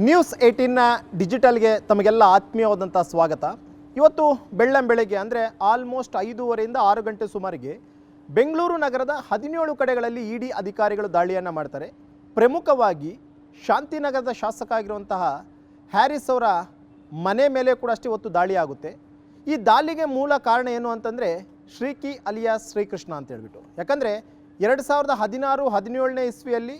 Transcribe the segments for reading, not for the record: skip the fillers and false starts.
News 18ನ ಡಿಜಿಟಲ್ಗೆ ತಮಗೆಲ್ಲ ಆತ್ಮೀಯವಾದಂಥ ಸ್ವಾಗತ. ಇವತ್ತು ಬೆಳ್ಳಂಬೆಳಗ್ಗೆ ಅಂದರೆ ಆಲ್ಮೋಸ್ಟ್ 5:30ರಿಂದ 6 ಗಂಟೆ ಸುಮಾರಿಗೆ ಬೆಂಗಳೂರು ನಗರದ 17 ಕಡೆಗಳಲ್ಲಿ ಇಡಿ ಅಧಿಕಾರಿಗಳು ದಾಳಿಯನ್ನು ಮಾಡ್ತಾರೆ. ಪ್ರಮುಖವಾಗಿ ಶಾಂತಿನಗರದ ಶಾಸಕ ಆಗಿರುವಂತಹ ಹ್ಯಾರಿಸ್ ಅವರ ಮನೆ ಮೇಲೆ ಕೂಡ ಅಷ್ಟೇ ಇವತ್ತು ದಾಳಿ ಆಗುತ್ತೆ. ಈ ದಾಳಿಗೆ ಮೂಲ ಕಾರಣ ಏನು ಅಂತಂದರೆ ಶ್ರೀಕಿ ಅಲಿಯಾಸ್ ಶ್ರೀಕೃಷ್ಣ ಅಂತ ಹೇಳ್ಬಿಟ್ಟು. ಯಾಕಂದರೆ 2016-17ನೇ ಇಸ್ವಿಯಲ್ಲಿ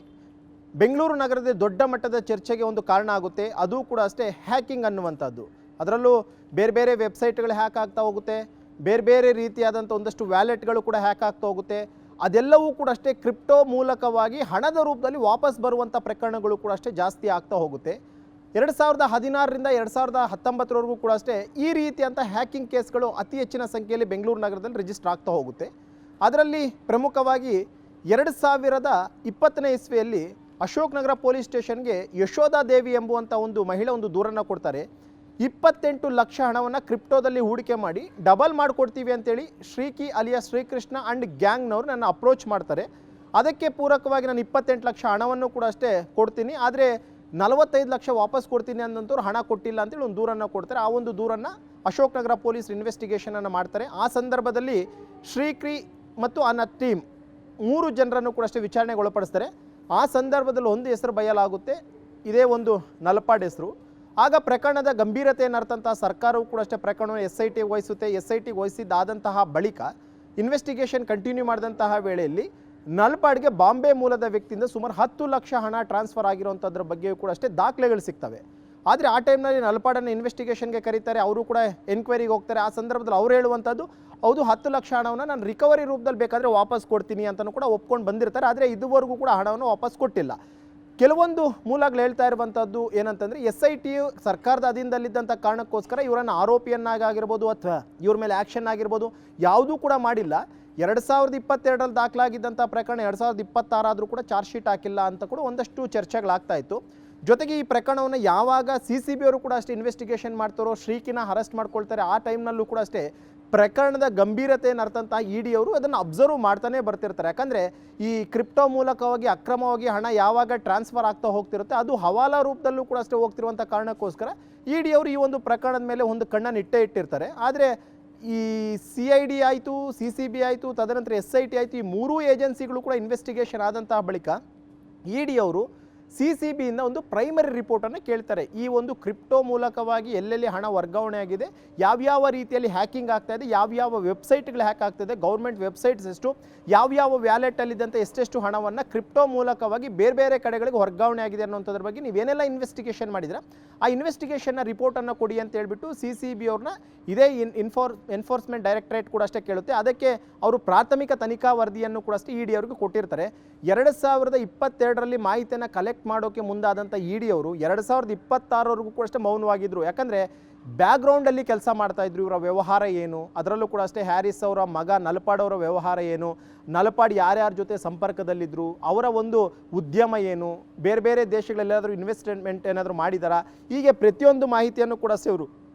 ಬೆಂಗಳೂರು ನಗರದ ದೊಡ್ಡ ಮಟ್ಟದ ಚರ್ಚೆಗೆ ಒಂದು ಕಾರಣ ಆಗುತ್ತೆ. ಅದು ಕೂಡ ಅಷ್ಟೇ ಹ್ಯಾಕಿಂಗ್ ಅನ್ನುವಂಥದ್ದು. ಅದರಲ್ಲೂ ಬೇರೆ ಬೇರೆ ವೆಬ್ಸೈಟ್ಗಳು ಹ್ಯಾಕ್ ಆಗ್ತಾ ಹೋಗುತ್ತೆ, ಬೇರೆ ಬೇರೆ ರೀತಿಯಾದಂಥ ಒಂದಷ್ಟು ವ್ಯಾಲೆಟ್ಗಳು ಕೂಡ ಹ್ಯಾಕ್ ಆಗ್ತಾ ಹೋಗುತ್ತೆ. ಅದೆಲ್ಲವೂ ಕೂಡ ಅಷ್ಟೇ ಕ್ರಿಪ್ಟೋ ಮೂಲಕವಾಗಿ ಹಣದ ರೂಪದಲ್ಲಿ ವಾಪಸ್ ಬರುವಂಥ ಪ್ರಕರಣಗಳು ಕೂಡ ಅಷ್ಟೇ ಜಾಸ್ತಿ ಆಗ್ತಾ ಹೋಗುತ್ತೆ. 2016ರಿಂದ 2019ವರೆಗೂ ಕೂಡ ಅಷ್ಟೇ ಈ ರೀತಿಯಂಥ ಹ್ಯಾಕಿಂಗ್ ಕೇಸ್ಗಳು ಅತಿ ಹೆಚ್ಚಿನ ಸಂಖ್ಯೆಯಲ್ಲಿ ಬೆಂಗಳೂರು ನಗರದಲ್ಲಿ ರಿಜಿಸ್ಟರ್ ಆಗ್ತಾ ಹೋಗುತ್ತೆ. ಅದರಲ್ಲಿ ಪ್ರಮುಖವಾಗಿ 2020ನೇ ಇಸ್ವಿಯಲ್ಲಿ ಅಶೋಕ್ ನಗರ ಪೊಲೀಸ್ ಸ್ಟೇಷನ್ಗೆ ಯಶೋಧಾ ದೇವಿ ಎಂಬುವಂಥ ಒಂದು ಮಹಿಳೆ ಒಂದು ದೂರನ್ನು ಕೊಡ್ತಾರೆ. 28 ಲಕ್ಷ ಹಣವನ್ನು ಕ್ರಿಪ್ಟೋದಲ್ಲಿ ಹೂಡಿಕೆ ಮಾಡಿ ಡಬಲ್ ಮಾಡಿಕೊಡ್ತೀವಿ ಅಂತೇಳಿ ಶ್ರೀಕಿ ಅಲಿಯಾಸ್ ಶ್ರೀಕೃಷ್ಣ ಆ್ಯಂಡ್ ಗ್ಯಾಂಗ್ನವರು ನನ್ನ ಅಪ್ರೋಚ್ ಮಾಡ್ತಾರೆ. ಅದಕ್ಕೆ ಪೂರಕವಾಗಿ ನಾನು 28 ಲಕ್ಷ ಹಣವನ್ನು ಕೂಡ ಅಷ್ಟೇ ಕೊಡ್ತೀನಿ, ಆದರೆ 45 ಲಕ್ಷ ವಾಪಸ್ ಕೊಡ್ತೀನಿ ಅನ್ನೋಂಥವ್ರು ಹಣ ಕೊಟ್ಟಿಲ್ಲ ಅಂತೇಳಿ ಒಂದು ದೂರನ್ನು ಕೊಡ್ತಾರೆ. ಆ ಒಂದು ದೂರನ್ನು ಅಶೋಕ್ ನಗರ ಪೊಲೀಸ್ ಇನ್ವೆಸ್ಟಿಗೇಷನನ್ನು ಮಾಡ್ತಾರೆ. ಆ ಸಂದರ್ಭದಲ್ಲಿ ಶ್ರೀಕಿ ಮತ್ತು ಅನ್ನ ಟೀಮ್ 3 ಜನರನ್ನು ಕೂಡ ಅಷ್ಟೇ ವಿಚಾರಣೆಗೆ ಒಳಪಡಿಸ್ತಾರೆ. ಆ ಸಂದರ್ಭದಲ್ಲಿ ಒಂದು ಹೆಸರು ಬಯಲಾಗುತ್ತೆ, ಇದೇ ಒಂದು ನಲಪಾಡ್ ಹೆಸರು. ಆಗ ಪ್ರಕರಣದ ಗಂಭೀರತೆಯನ್ನು ಅರ್ಥಂಥ ಸರ್ಕಾರವು ಕೂಡ ಅಷ್ಟೇ ಪ್ರಕರಣವನ್ನು SIT ವಹಿಸುತ್ತೆ. SIT ವಹಿಸಿದ್ದಾದಂತಹ ಬಳಿಕ ಇನ್ವೆಸ್ಟಿಗೇಷನ್ ಕಂಟಿನ್ಯೂ ಮಾಡಿದಂತಹ ವೇಳೆಯಲ್ಲಿ ನಲಪಾಡ್ಗೆ ಬಾಂಬೆ ಮೂಲದ ವ್ಯಕ್ತಿಯಿಂದ ಸುಮಾರು 10 ಲಕ್ಷ ಹಣ ಟ್ರಾನ್ಸ್ಫರ್ ಆಗಿರುವಂಥದ್ರ ಬಗ್ಗೆಯೂ ಕೂಡ ಅಷ್ಟೇ ದಾಖಲೆಗಳು ಸಿಗ್ತವೆ. ಆದರೆ ಆ ಟೈಮ್ನಲ್ಲಿ ನಲಪಾಡನ್ನು ಇನ್ವೆಸ್ಟಿಗೇಷನ್ಗೆ ಕರೀತಾರೆ, ಅವರು ಕೂಡ ಎನ್ಕ್ವೈರಿಗೆ ಹೋಗ್ತಾರೆ. ಆ ಸಂದರ್ಭದಲ್ಲಿ ಅವ್ರು ಹೇಳುವಂಥದ್ದು ಹೌದು 10 ಲಕ್ಷ ಹಣವನ್ನು ನಾನು ರಿಕವರಿ ರೂಪದಲ್ಲಿ ಬೇಕಾದರೆ ವಾಪಸ್ ಕೊಡ್ತೀನಿ ಅಂತಲೂ ಕೂಡ ಒಪ್ಕೊಂಡು ಬಂದಿರ್ತಾರೆ. ಆದರೆ ಇದುವರೆಗೂ ಕೂಡ ಹಣವನ್ನು ವಾಪಸ್ ಕೊಟ್ಟಿಲ್ಲ. ಕೆಲವೊಂದು ಮೂಲಗಳು ಹೇಳ್ತಾ ಇರುವಂಥದ್ದು ಏನಂತಂದರೆ SIT ಸರ್ಕಾರದ ಅಧೀನದಲ್ಲಿದ್ದಂಥ ಕಾರಣಕ್ಕೋಸ್ಕರ ಇವರನ್ನು ಆರೋಪಿಯನ್ನಾಗಿರ್ಬೋದು ಅಥವಾ ಇವ್ರ ಮೇಲೆ ಆ್ಯಕ್ಷನ್ ಆಗಿರ್ಬೋದು ಯಾವುದೂ ಕೂಡ ಮಾಡಿಲ್ಲ. 2022ರಲ್ಲಿ ದಾಖಲಾಗಿದ್ದಂಥ ಪ್ರಕರಣ 2026 ಆದರೂ ಕೂಡ ಚಾರ್ಜ್ ಶೀಟ್ ಹಾಕಿಲ್ಲ ಅಂತ ಕೂಡ ಒಂದಷ್ಟು ಚರ್ಚೆಗಳಾಗ್ತಾ ಇತ್ತು. ಜೊತೆಗೆ ಈ ಪ್ರಕರಣವನ್ನು ಯಾವಾಗ CCB ಅವರು ಕೂಡ ಅಷ್ಟೇ ಇನ್ವೆಸ್ಟಿಗೇಷನ್ ಮಾಡ್ತಾರೋ, ಶ್ರೀಕಿನ ಅರೆಸ್ಟ್ ಮಾಡ್ಕೊಳ್ತಾರೆ, ಆ ಟೈಮ್ನಲ್ಲೂ ಕೂಡ ಅಷ್ಟೇ ಪ್ರಕರಣದ ಗಂಭೀರತೆಯನ್ನು ಅರ್ಥಂಥ ED ಅವರು ಅದನ್ನು ಅಬ್ಸರ್ವ್ ಮಾಡ್ತಾನೆ ಬರ್ತಿರ್ತಾರೆ. ಯಾಕಂದರೆ ಈ ಕ್ರಿಪ್ಟೋ ಮೂಲಕವಾಗಿ ಅಕ್ರಮವಾಗಿ ಹಣ ಯಾವಾಗ ಟ್ರಾನ್ಸ್ಫರ್ ಆಗ್ತಾ ಹೋಗ್ತಿರುತ್ತೆ ಅದು ಹವಾಲಾ ರೂಪದಲ್ಲೂ ಕೂಡ ಅಷ್ಟೇ ಹೋಗ್ತಿರುವಂಥ ಕಾರಣಕ್ಕೋಸ್ಕರ ED ಅವರು ಈ ಒಂದು ಪ್ರಕರಣದ ಮೇಲೆ ಒಂದು ಕಣ್ಣನ್ನು ಇಟ್ಟಿರ್ತಾರೆ. ಆದರೆ ಈ CID ಆಯಿತು, CCB ಆಯಿತು, ತದನಂತರ SIT ಆಯಿತು, ಈ 3 ಏಜೆನ್ಸಿಗಳು ಕೂಡ ಇನ್ವೆಸ್ಟಿಗೇಷನ್ ಆದಂತಹ ಬಳಿಕ ED ಅವರು CCBಯಿಂದ ಒಂದು ಪ್ರೈಮರಿ ರಿಪೋರ್ಟನ್ನು ಕೇಳ್ತಾರೆ. ಈ ಒಂದು ಕ್ರಿಪ್ಟೋ ಮೂಲಕವಾಗಿ ಎಲ್ಲೆಲ್ಲಿ ಹಣ ವರ್ಗಾವಣೆ ಆಗಿದೆ, ಯಾವ್ಯಾವ ರೀತಿಯಲ್ಲಿ ಹ್ಯಾಕಿಂಗ್ ಆಗ್ತಾ ಇದೆ, ಯಾವ್ಯಾವ ವೆಬ್ಸೈಟ್ಗಳು ಹ್ಯಾಕ್ ಆಗ್ತಾಯಿದೆ, ಗೌರ್ಮೆಂಟ್ ವೆಬ್ಸೈಟ್ಸ್ ಎಷ್ಟು, ಯಾವ್ಯಾವ ವ್ಯಾಲೆಟಲ್ಲಿದ್ದಂಥ ಎಷ್ಟೆಷ್ಟು ಹಣವನ್ನು ಕ್ರಿಪ್ಟೋ ಮೂಲಕವಾಗಿ ಬೇರೆ ಬೇರೆ ಕಡೆಗಳಿಗೆ ವರ್ಗಾವಣೆ ಆಗಿದೆ ಅನ್ನೋಂಥದ್ರ ಬಗ್ಗೆ ನೀವೇನೆಲ್ಲ ಇನ್ವೆಸ್ಟಿಗೇಷನ್ ಮಾಡಿದ್ರೆ ಆ ಇನ್ವೆಸ್ಟಿಗೇಷನ್ನ ರಿಪೋರ್ಟನ್ನು ಕೊಡಿ ಅಂತ ಹೇಳ್ಬಿಟ್ಟು CCB ಅವ್ರನ್ನ ಇದೇ ಎನ್ಫೋರ್ಸ್ಮೆಂಟ್ ಡೈರೆಕ್ಟರೇಟ್ ಕೂಡ ಅಷ್ಟೇ ಕೇಳುತ್ತೆ. ಅದಕ್ಕೆ ಅವರು ಪ್ರಾಥಮಿಕ ತನಿಖಾ ವರದಿಯನ್ನು ಕೂಡ ಅಷ್ಟೇ ED ಅವ್ರಿಗೆ ಕೊಟ್ಟಿರ್ತಾರೆ. 2022ರಲ್ಲಿ ಮಾಹಿತಿಯನ್ನು ಕಲೆಕ್ಟ್ ಮಾಡೋಕ್ಕೆ ಮುಂದಾದಂಥ ED ಅವರು 2026ವರೆಗೂ ಕೂಡ ಅಷ್ಟೇ ಮೌನವಾಗಿದ್ದರು. ಯಾಕಂದರೆ ಬ್ಯಾಕ್ಗ್ರೌಂಡಲ್ಲಿ ಕೆಲಸ ಮಾಡ್ತಾಯಿದ್ರು. ಇವರ ವ್ಯವಹಾರ ಏನು, ಅದರಲ್ಲೂ ಕೂಡ ಅಷ್ಟೇ ಹ್ಯಾರಿಸ್ ಅವರ ಮಗ ನಲಪಾಡ್ ಅವರ ವ್ಯವಹಾರ ಏನು, ನಲಪಾಡ್ ಯಾರ್ಯಾರ ಜೊತೆ ಸಂಪರ್ಕದಲ್ಲಿದ್ದರು, ಅವರ ಒಂದು ಉದ್ಯಮ ಏನು, ಬೇರೆ ಬೇರೆ ದೇಶಗಳೆಲ್ಲಾದರೂ ಇನ್ವೆಸ್ಟ್ಮೆಂಟ್ ಏನಾದರೂ ಮಾಡಿದಾರಾ, ಹೀಗೆ ಪ್ರತಿಯೊಂದು ಮಾಹಿತಿಯನ್ನು ಕೂಡ ಇವರು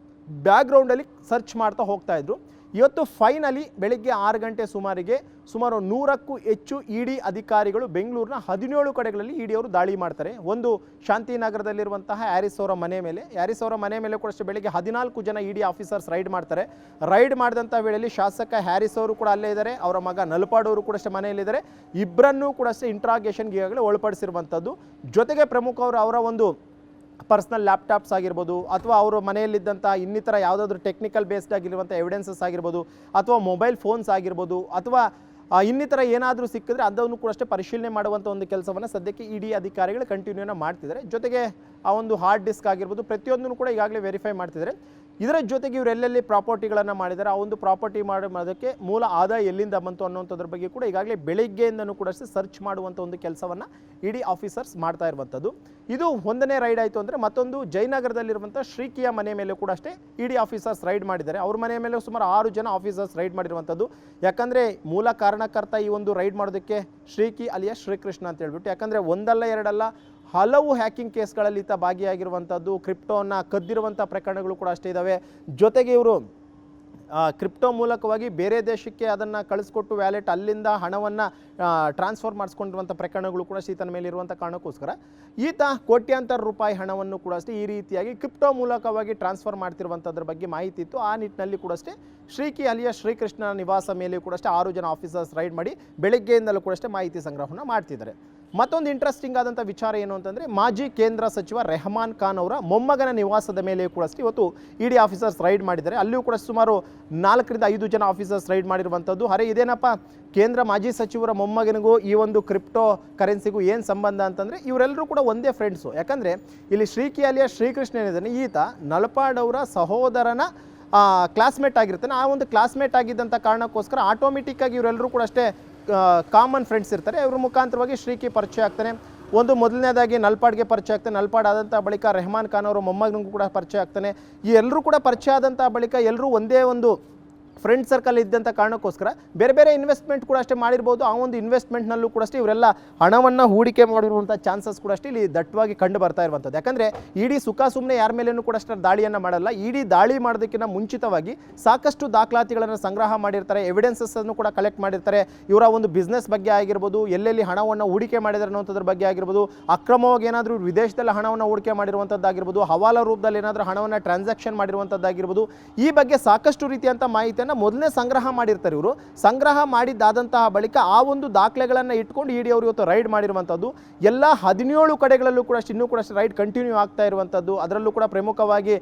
ಬ್ಯಾಕ್ಗ್ರೌಂಡಲ್ಲಿ ಸರ್ಚ್ ಮಾಡ್ತಾ ಹೋಗ್ತಾಯಿದ್ರು. ಇವತ್ತು ಫೈನಲಿ ಬೆಳಗ್ಗೆ 6 ಗಂಟೆ ಸುಮಾರಿಗೆ ಸುಮಾರು 100ಕ್ಕೂ ಹೆಚ್ಚು ED ಅಧಿಕಾರಿಗಳು ಬೆಂಗಳೂರಿನ 17 ಕಡೆಗಳಲ್ಲಿ ED ಅವರು ದಾಳಿ ಮಾಡ್ತಾರೆ. ಒಂದು ಶಾಂತಿನಗರದಲ್ಲಿರುವಂತಹ ಹ್ಯಾರಿಸ್ ಅವರ ಮನೆ ಮೇಲೆ, ಹ್ಯಾರಿಸ್ ಅವರ ಮನೆ ಮೇಲೆ ಕೂಡ ಅಷ್ಟೇ ಬೆಳಗ್ಗೆ 14 ಜನ ED ಆಫೀಸರ್ಸ್ ರೈಡ್ ಮಾಡ್ತಾರೆ. ರೈಡ್ ಮಾಡಿದಂಥ ವೇಳೆಯಲ್ಲಿ ಶಾಸಕ ಹ್ಯಾರಿಸ್ ಅವರು ಕೂಡ ಅಲ್ಲೇ ಇದ್ದಾರೆ, ಅವರ ಮಗ ನಲಪಾಡ್ ಅವರು ಕೂಡ ಅಷ್ಟೇ ಮನೆಯಲ್ಲಿದ್ದಾರೆ. ಇಬ್ಬರನ್ನೂ ಕೂಡ ಅಷ್ಟೇ ಇಂಟ್ರಾಗೇಷನ್ಗೆ ಈಗಾಗಲೇ ಒಳಪಡಿಸಿರುವಂಥದ್ದು. ಜೊತೆಗೆ ಪ್ರಮುಖವರು ಅವರ ಒಂದು ಪರ್ಸ್ನಲ್ ಲ್ಯಾಪ್ಟಾಪ್ಸ್ ಆಗಿರ್ಬೋದು ಅಥವಾ ಅವರು ಮನೆಯಲ್ಲಿದ್ದಂಥ ಇನ್ನಿತರ ಯಾವುದಾದ್ರೂ ಟೆಕ್ನಿಕಲ್ ಬೇಸ್ಡ್ ಆಗಿರುವಂಥ ಎವಿಡೆನ್ಸಸ್ ಆಗಿರ್ಬೋದು ಅಥವಾ ಮೊಬೈಲ್ ಫೋನ್ಸ್ ಆಗಿರ್ಬೋದು ಅಥವಾ ಇನ್ನಿತರ ಏನಾದರೂ ಸಿಕ್ಕಿದ್ರೆ ಅದನ್ನು ಕೂಡ ಅಷ್ಟೇ ಪರಿಶೀಲನೆ ಮಾಡುವಂಥ ಒಂದು ಕೆಲಸವನ್ನು ಸದ್ಯಕ್ಕೆ ED ಅಧಿಕಾರಿಗಳು ಕಂಟಿನ್ಯೂನ ಮಾಡ್ತಿದ್ದಾರೆ. ಜೊತೆಗೆ ಆ ಒಂದು ಹಾರ್ಡ್ ಡಿಸ್ಕ್ ಆಗಿರ್ಬೋದು ಪ್ರತಿಯೊಂದನ್ನು ಕೂಡ ಈಗಾಗಲೇ ವೆರಿಫೈ ಮಾಡ್ತಿದ್ದಾರೆ. ಇದರ ಜೊತೆಗೆ ಇವರು ಎಲ್ಲೆಲ್ಲಿ ಪ್ರಾಪರ್ಟಿಗಳನ್ನು ಮಾಡಿದ್ದಾರೆ, ಆ ಒಂದು ಪ್ರಾಪರ್ಟಿ ಮಾಡೋದಕ್ಕೆ ಮೂಲ ಆದಾಯ ಎಲ್ಲಿಂದ ಬಂತು ಅನ್ನೋಂಥದ್ರ ಬಗ್ಗೆ ಕೂಡ ಈಗಾಗಲೇ ಬೆಳಗ್ಗೆಯಿಂದನೂ ಕೂಡ ಅಷ್ಟೇ ಸರ್ಚ್ ಮಾಡುವಂಥ ಒಂದು ಕೆಲಸವನ್ನು ED ಆಫೀಸರ್ಸ್ ಮಾಡ್ತಾ ಇರುವಂಥದ್ದು. ಇದು ಒಂದನೇ ರೈಡ್ ಆಯಿತು. ಅಂದರೆ ಮತ್ತೊಂದು ಜಯನಗರದಲ್ಲಿರುವಂಥ ಶ್ರೀಕಿಯ ಮನೆ ಮೇಲೆ ಕೂಡ ಅಷ್ಟೇ ED ಆಫೀಸರ್ಸ್ ರೈಡ್ ಮಾಡಿದ್ದಾರೆ. ಅವ್ರ ಮನೆ ಮೇಲೆ ಸುಮಾರು 6 ಜನ ಆಫೀಸರ್ಸ್ ರೈಡ್ ಮಾಡಿರುವಂಥದ್ದು. ಯಾಕಂದರೆ ಮೂಲ ಕಾರಣಕರ್ತ ಈ ಒಂದು ರೈಡ್ ಮಾಡೋದಕ್ಕೆ ಶ್ರೀಕಿ ಅಲಿಯಾಸ್ ಶ್ರೀಕೃಷ್ಣ ಅಂತ ಹೇಳ್ಬಿಟ್ಟು. ಯಾಕಂದರೆ ಒಂದಲ್ಲ ಎರಡಲ್ಲ ಹಲವು ಹ್ಯಾಕಿಂಗ್ ಕೇಸ್ಗಳಲ್ಲಿ ಈತ ಭಾಗಿಯಾಗಿರುವಂಥದ್ದು, ಕ್ರಿಪ್ಟೋವನ್ನು ಕದ್ದಿರುವಂಥ ಪ್ರಕರಣಗಳು ಕೂಡ ಅಷ್ಟೇ ಇದ್ದಾವೆ. ಜೊತೆಗೆ ಇವರು ಕ್ರಿಪ್ಟೋ ಮೂಲಕವಾಗಿ ಬೇರೆ ದೇಶಕ್ಕೆ ಅದನ್ನು ಕಳಿಸ್ಕೊಟ್ಟು ವ್ಯಾಲೆಟ್ ಅಲ್ಲಿಂದ ಹಣವನ್ನು ಟ್ರಾನ್ಸ್ಫರ್ ಮಾಡಿಸ್ಕೊಂಡಿರುವಂಥ ಪ್ರಕರಣಗಳು ಕೂಡ ಈತನ ಮೇಲೆ ಇರುವಂಥ ಕಾರಣಕ್ಕೋಸ್ಕರ ಈತ ಕೋಟ್ಯಾಂತರ ರೂಪಾಯಿ ಹಣವನ್ನು ಕೂಡ ಅಷ್ಟೇ ಈ ರೀತಿಯಾಗಿ ಕ್ರಿಪ್ಟೋ ಮೂಲಕವಾಗಿ ಟ್ರಾನ್ಸ್ಫರ್ ಮಾಡ್ತಿರುವಂಥದ್ರ ಬಗ್ಗೆ ಮಾಹಿತಿ ಇತ್ತು. ಆ ನಿಟ್ಟಿನಲ್ಲಿ ಕೂಡ ಅಷ್ಟೇ ಶ್ರೀಕಿ ಅಲಿಯಾಸ್ ಶ್ರೀಕೃಷ್ಣ ನಿವಾಸ ಮೇಲೆಯೂ ಕೂಡ ಅಷ್ಟೇ 6 ಜನ ಆಫೀಸರ್ಸ್ ರೈಡ್ ಮಾಡಿ ಬೆಳಗ್ಗೆಯಿಂದಲೂ ಕೂಡ ಅಷ್ಟೇ ಮಾಹಿತಿ ಸಂಗ್ರಹವನ್ನು ಮಾಡ್ತಿದ್ದಾರೆ. ಮತ್ತೊಂದು ಇಂಟ್ರೆಸ್ಟಿಂಗ್ ಆದಂಥ ವಿಚಾರ ಏನು ಅಂತಂದರೆ ಮಾಜಿ ಕೇಂದ್ರ ಸಚಿವ ರೆಹಮಾನ್ ಖಾನ್ ಅವರ ಮೊಮ್ಮಗನ ನಿವಾಸದ ಮೇಲೆಯೂ ಕೂಡ ಅಷ್ಟೇ ಇವತ್ತು ಇಡಿ ಆಫೀಸರ್ಸ್ ರೈಡ್ ಮಾಡಿದ್ದಾರೆ. ಅಲ್ಲಿಯೂ ಕೂಡ ಸುಮಾರು 4 ರಿಂದ 5 ಜನ ಆಫೀಸರ್ಸ್ ರೈಡ್ ಮಾಡಿರುವಂಥದ್ದು. ಅರೆ ಇದೇನಪ್ಪ ಕೇಂದ್ರ ಮಾಜಿ ಸಚಿವರ ಮೊಮ್ಮಗನಿಗೂ ಈ ಒಂದು ಕ್ರಿಪ್ಟೋ ಕರೆನ್ಸಿಗೂ ಏನು ಸಂಬಂಧ ಅಂತಂದರೆ ಇವರೆಲ್ಲರೂ ಕೂಡ ಒಂದೇ ಫ್ರೆಂಡ್ಸು. ಯಾಕಂದರೆ ಇಲ್ಲಿ ಶ್ರೀಕಿ ಅಲಿಯಾಸ್ ಶ್ರೀಕೃಷ್ಣ ಏನಿದ್ದಾನೆ ಈತ ನಲಪಾಡ್ ಅವರ ಸಹೋದರನ ಕ್ಲಾಸ್ಮೇಟ್ ಆಗಿರ್ತಾನೆ. ಆ ಒಂದು ಕ್ಲಾಸ್ಮೇಟ್ ಆಗಿದ್ದಂಥ ಕಾರಣಕ್ಕೋಸ್ಕರ ಆಟೋಮೆಟಿಕ್ಕಾಗಿ ಇವರೆಲ್ಲರೂ ಕೂಡ ಅಷ್ಟೇ ಕಾಮನ್ ಫ್ರೆಂಡ್ಸ್ ಇರ್ತಾರೆ. ಇವ್ರ ಮುಖಾಂತರವಾಗಿ ಶ್ರೀಕಿ ಪರಿಚಯ ಆಗ್ತಾನೆ. ಮೊದಲನೇದಾಗಿ ನಲ್ಪಾಡ್ಗೆ ಪರಿಚಯ ಆಗ್ತಾನೆ. ನಲ್ಪಾಡ್ ಆದಂಥ ಬಳಿಕ ರೆಹಮಾನ್ ಖಾನ್ ಅವರ ಮೊಮ್ಮಗನಿಗೂ ಕೂಡ ಪರಿಚಯ ಆಗ್ತಾನೆ. ಈ ಎಲ್ಲರೂ ಕೂಡ ಪರಿಚಯ ಆದಂಥ ಬಳಿಕ ಎಲ್ಲರೂ ಒಂದೇ ಒಂದು ಫ್ರೆಂಡ್ ಸರ್ಕಲ್ ಇದ್ದಂಥ ಕಾರಣಕ್ಕೋಸ್ಕರ ಬೇರೆ ಬೇರೆ ಇನ್ವೆಸ್ಟ್ಮೆಂಟ್ ಕೂಡ ಅಷ್ಟೇ ಮಾಡಿರ್ಬೋದು. ಆ ಒಂದು ಇನ್ವೆಸ್ಟ್ಮೆಂಟ್ನಲ್ಲೂ ಕೂಡ ಅಷ್ಟೇ ಇವರೆಲ್ಲ ಹಣವನ್ನು ಹೂಡಿಕೆ ಮಾಡಿರುವಂಥ ಚಾನ್ಸಸ್ ಕೂಡ ಅಷ್ಟೇ ಇಲ್ಲಿ ದಟ್ಟವಾಗಿ ಕಂಡು ಬರ್ತಾ ಇರುವಂಥದ್ದು. ಯಾಕಂದರೆ ಇಡೀ ಸುಖ ಸುಮ್ಮನೆ ಯಾರ ಮೇಲೇನೂ ಕೂಡ ಅಷ್ಟೇ ದಾಳಿಯನ್ನು ಮಾಡಲ್ಲ. ಇಡೀ ದಾಳಿ ಮಾಡೋದಕ್ಕಿಂತ ಮುಂಚಿತವಾಗಿ ಸಾಕಷ್ಟು ದಾಖಲಾತಿಗಳನ್ನು ಸಂಗ್ರಹ ಮಾಡಿರ್ತಾರೆ, ಎವಿಡೆನ್ಸಸ್ಸನ್ನು ಕೂಡ ಕಲೆಕ್ಟ್ ಮಾಡಿರ್ತಾರೆ. ಇವರ ಒಂದು ಬಿಸ್ನೆಸ್ ಬಗ್ಗೆ ಆಗಿರ್ಬೋದು, ಎಲ್ಲೆಲ್ಲಿ ಹಣವನ್ನು ಹೂಡಿಕೆ ಮಾಡಿದ್ದಾರೆ ಅನ್ನೋಂಥದ್ರ ಬಗ್ಗೆ ಆಗಿರ್ಬೋದು, ಅಕ್ರಮವಾಗಿ ಏನಾದರೂ ವಿದೇಶದಲ್ಲಿ ಹಣವನ್ನು ಹೂಡಿಕೆ ಮಾಡಿರುವಂಥದ್ದಾಗಿರ್ಬೋದು, ಹವಾಲಾ ರೂಪದಲ್ಲಿ ಏನಾದರೂ ಹಣವನ್ನು ಟ್ರಾನ್ಸಾಕ್ಷನ್ ಮಾಡಿರುವಂಥದ್ದಾಗಿರ್ಬೋದು, ಈ ಬಗ್ಗೆ ಸಾಕಷ್ಟು ರೀತಿಯಂಥ ಮಾಹಿತಿಯನ್ನು ಮೊದಲನೇ ಸಂಗ್ರಹ ಮಾಡಿರ್ತಾರೆ. ಇವರು ಸಂಗ್ರಹ ಮಾಡಿದ್ದಾದಂತಹ ಬಳಿಕ ಆ ಒಂದು ದಾಖಲೆಗಳನ್ನು ಇಟ್ಕೊಂಡು ಇಡಿ ಅವರು ಇವತ್ತು ರೈಡ್ ಮಾಡಿರುವಂಥದ್ದು. ಎಲ್ಲ 17 ಕಡೆಗಳಲ್ಲೂ ಕೂಡ ಇನ್ನೂ ಕೂಡ ರೈಡ್ ಕಂಟಿನ್ಯೂ ಆಗ್ತಾ ಇರುವಂಥದ್ದು. ಅದರಲ್ಲೂ ಕೂಡ ಪ್ರಮುಖವಾಗಿ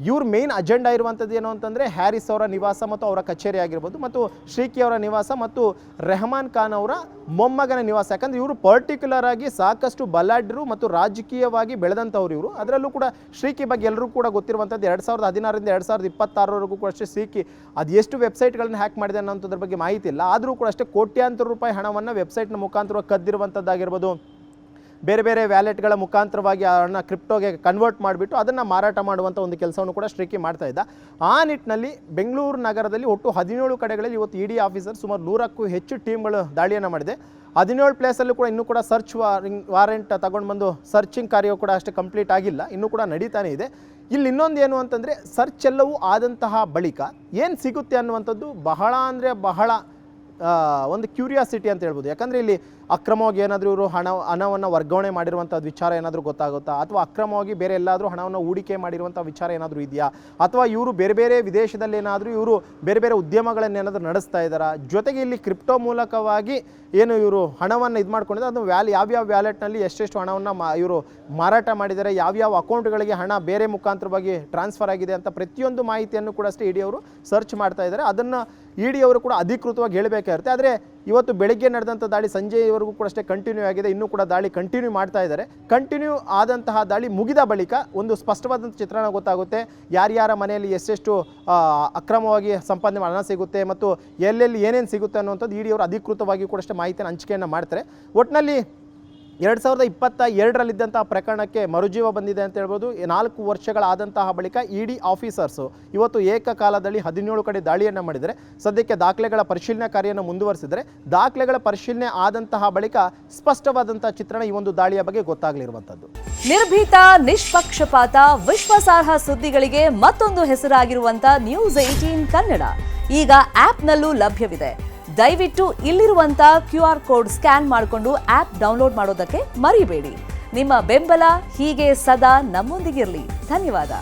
ಇವ್ರ ಮೇನ್ ಅಜೆಂಡಾ ಇರುವಂಥದ್ದು ಏನು ಅಂತಂದರೆ ಹ್ಯಾರಿಸ್ ಅವರ ನಿವಾಸ ಮತ್ತು ಅವರ ಕಚೇರಿ ಆಗಿರ್ಬೋದು, ಮತ್ತು ಶ್ರೀಕಿ ಅವರ ನಿವಾಸ ಮತ್ತು ರೆಹಮಾನ್ ಖಾನ್ ಅವರ ಮೊಮ್ಮಗನ ನಿವಾಸ. ಯಾಕಂದರೆ ಇವರು ಪರ್ಟಿಕ್ಯುಲರ್ ಆಗಿ ಸಾಕಷ್ಟು ಬಲಾಢ್ಯರು ಮತ್ತು ರಾಜಕೀಯವಾಗಿ ಬೆಳೆದಂಥವ್ರು ಇವರು. ಅದರಲ್ಲೂ ಕೂಡ ಶ್ರೀಕಿ ಬಗ್ಗೆ ಎಲ್ಲರೂ ಕೂಡ ಗೊತ್ತಿರುವಂಥದ್ದು 2016 ರಿಂದ 2026 ಕೂಡ ಅಷ್ಟೇ ಶ್ರೀಕಿ ಅದು ಎಷ್ಟು ವೆಬ್ಸೈಟ್ಗಳನ್ನು ಹ್ಯಾಕ್ ಮಾಡಿದೆ ಅನ್ನೋಂಥದ್ರ ಬಗ್ಗೆ ಮಾಹಿತಿ ಇಲ್ಲ. ಆದರೂ ಕೂಡ ಅಷ್ಟೇ ಕೋಟ್ಯಾಂತರ ರೂಪಾಯಿ ಹಣವನ್ನು ವೆಬ್ಸೈಟ್ನ ಮುಖಾಂತರ ಕದ್ದಿರುವಂಥದ್ದಾಗಿರ್ಬೋದು, ಬೇರೆ ಬೇರೆ ವ್ಯಾಲೆಟ್ಗಳ ಮುಖಾಂತರವಾಗಿ ಹಣ ಕ್ರಿಪ್ಟೋಗೆ ಕನ್ವರ್ಟ್ ಮಾಡಿಬಿಟ್ಟು ಅದನ್ನು ಮಾರಾಟ ಮಾಡುವಂಥ ಒಂದು ಕೆಲಸವನ್ನು ಕೂಡ ಶ್ರೀಕಿ ಮಾಡ್ತಾ ಇದ್ದ. ಆ ನಿಟ್ಟಿನಲ್ಲಿ ಬೆಂಗಳೂರು ನಗರದಲ್ಲಿ ಒಟ್ಟು 17 ಕಡೆಗಳಲ್ಲಿ ಇವತ್ತು ಇಡಿ ಆಫೀಸರ್ ಸುಮಾರು 100ಕ್ಕೂ ಹೆಚ್ಚು ಟೀಮ್ಗಳು ದಾಳಿಯನ್ನು ಮಾಡಿದೆ. 17 ಪ್ಲೇಸಲ್ಲೂ ಕೂಡ ಇನ್ನೂ ಕೂಡ ಸರ್ಚ್ ವಾರೆಂಟ್ ತಗೊಂಡು ಬಂದು ಸರ್ಚಿಂಗ್ ಕಾರ್ಯ ಕೂಡ ಅಷ್ಟೇ ಕಂಪ್ಲೀಟ್ ಆಗಿಲ್ಲ, ಇನ್ನೂ ಕೂಡ ನಡೀತಾನೆ ಇದೆ. ಇಲ್ಲಿ ಇನ್ನೊಂದು ಏನು ಅಂತಂದರೆ ಸರ್ಚ್ ಎಲ್ಲವೂ ಆದಂತಹ ಬಳಿಕ ಏನು ಸಿಗುತ್ತೆ ಅನ್ನುವಂಥದ್ದು ಬಹಳ ಅಂದರೆ ಬಹಳ ಒಂದು ಕ್ಯೂರಿಯಾಸಿಟಿ ಅಂತ ಹೇಳ್ಬೋದು. ಯಾಕಂದರೆ ಇಲ್ಲಿ ಅಕ್ರಮವಾಗಿ ಏನಾದರೂ ಇವರು ಹಣವನ್ನು ವರ್ಗಾವಣೆ ಮಾಡಿರುವಂಥದ್ದು ವಿಚಾರ ಏನಾದರೂ ಗೊತ್ತಾಗುತ್ತಾ, ಅಥವಾ ಅಕ್ರಮವಾಗಿ ಬೇರೆ ಎಲ್ಲಾದರೂ ಹಣವನ್ನು ಹೂಡಿಕೆ ಮಾಡಿರುವಂಥ ವಿಚಾರ ಏನಾದರೂ ಇದೆಯಾ, ಅಥವಾ ಇವರು ಬೇರೆ ಬೇರೆ ವಿದೇಶದಲ್ಲಿ ಏನಾದರೂ ಇವರು ಬೇರೆ ಬೇರೆ ಉದ್ಯಮಗಳನ್ನೇನಾದರೂ ನಡೆಸ್ತಾ ಇದ್ದಾರಾ, ಜೊತೆಗೆ ಇಲ್ಲಿ ಕ್ರಿಪ್ಟೋ ಮೂಲಕವಾಗಿ ಏನು ಇವರು ಹಣವನ್ನು ಇದು ಮಾಡ್ಕೊಂಡಿದ್ದಾರೆ ಅದು ಯಾವ್ಯಾವ ವ್ಯಾಲೆಟ್ನಲ್ಲಿ ಎಷ್ಟೆಷ್ಟು ಹಣವನ್ನು ಇವರು ಮಾರಾಟ ಮಾಡಿದ್ದಾರೆ, ಯಾವ್ಯಾವ ಅಕೌಂಟ್ಗಳಿಗೆ ಹಣ ಬೇರೆ ಮುಖಾಂತರವಾಗಿ ಟ್ರಾನ್ಸ್ಫರ್ ಆಗಿದೆ ಅಂತ ಪ್ರತಿಯೊಂದು ಮಾಹಿತಿಯನ್ನು ಕೂಡ ಅಷ್ಟೇ ಇಡಿ ಅವರು ಸರ್ಚ್ ಮಾಡ್ತಾ ಇದ್ದಾರೆ. ಅದನ್ನು ಇಡಿ ಅವರು ಕೂಡ ಅಧಿಕೃತವಾಗಿ ಹೇಳಬೇಕಾಗಿರುತ್ತೆ. ಆದರೆ ಇವತ್ತು ಬೆಳಗ್ಗೆ ನಡೆದಂಥ ದಾಳಿ ಸಂಜೆಯವರೆಗೂ ಕೂಡ ಅಷ್ಟೇ ಕಂಟಿನ್ಯೂ ಆಗಿದೆ. ಇನ್ನೂ ಕೂಡ ದಾಳಿ ಕಂಟಿನ್ಯೂ ಮಾಡ್ತಾ ಇದ್ದಾರೆ. ಕಂಟಿನ್ಯೂ ಆದಂತಹ ದಾಳಿ ಮುಗಿದ ಬಳಿಕ ಒಂದು ಸ್ಪಷ್ಟವಾದಂಥ ಚಿತ್ರಣ ಗೊತ್ತಾಗುತ್ತೆ. ಯಾರ್ಯಾರ ಮನೆಯಲ್ಲಿ ಎಷ್ಟೆಷ್ಟು ಅಕ್ರಮವಾಗಿ ಸಂಪಾದನೆ ಹಣ ಸಿಗುತ್ತೆ ಮತ್ತು ಎಲ್ಲೆಲ್ಲಿ ಏನೇನು ಸಿಗುತ್ತೆ ಅನ್ನುವಂಥದ್ದು ಇಡಿ ಅವರು ಅಧಿಕೃತವಾಗಿ ಕೂಡ ಅಷ್ಟೇ ಮಾಹಿತಿಯನ್ನು ಹಂಚಿಕೆಯನ್ನು ಮಾಡ್ತಾರೆ. ಒಟ್ಟಿನಲ್ಲಿ 2022ರಲ್ಲಿದ್ದಂತಹ ಪ್ರಕರಣಕ್ಕೆ ಮರುಜೀವ ಬಂದಿದೆ ಅಂತ ಹೇಳ್ಬೋದು. 4 ವರ್ಷಗಳಾದಂತಹ ಬಳಿಕ ಇಡಿ ಆಫೀಸರ್ಸು ಇವತ್ತು ಏಕಕಾಲದಲ್ಲಿ 17 ಕಡೆ ದಾಳಿಯನ್ನು ಮಾಡಿದರೆ ಸದ್ಯಕ್ಕೆ ದಾಖಲೆಗಳ ಪರಿಶೀಲನೆ ಕಾರ್ಯವನ್ನು ಮುಂದುವರಿಸಿದರೆ ದಾಖಲೆಗಳ ಪರಿಶೀಲನೆ ಆದಂತಹ ಬಳಿಕ ಸ್ಪಷ್ಟವಾದಂತಹ ಚಿತ್ರಣ ಈ ಒಂದು ದಾಳಿಯ ಬಗ್ಗೆ ಗೊತ್ತಾಗಲಿರುವಂಥದ್ದು. ನಿರ್ಭೀತ, ನಿಷ್ಪಕ್ಷಪಾತ, ವಿಶ್ವಾಸಾರ್ಹ ಸುದ್ದಿಗಳಿಗೆ ಮತ್ತೊಂದು ಹೆಸರಾಗಿರುವಂತಹ ನ್ಯೂಸ್ 18 ಕನ್ನಡ ಈಗ ಆಪ್ನಲ್ಲೂ ಲಭ್ಯವಿದೆ. ದಯವಿಟ್ಟು ಇಲ್ಲಿರುವಂತ QR ಕೋಡ್ ಸ್ಕ್ಯಾನ್ ಮಾಡಿಕೊಂಡು ಆಪ್ ಡೌನ್ಲೋಡ್ ಮಾಡೋದಕ್ಕೆ ಮರಿಬೇಡಿ. ನಿಮ್ಮ ಬೆಂಬಲ ಹೀಗೆ ಸದಾ ನಮ್ಮೊಂದಿಗಿರಲಿ. ಧನ್ಯವಾದ.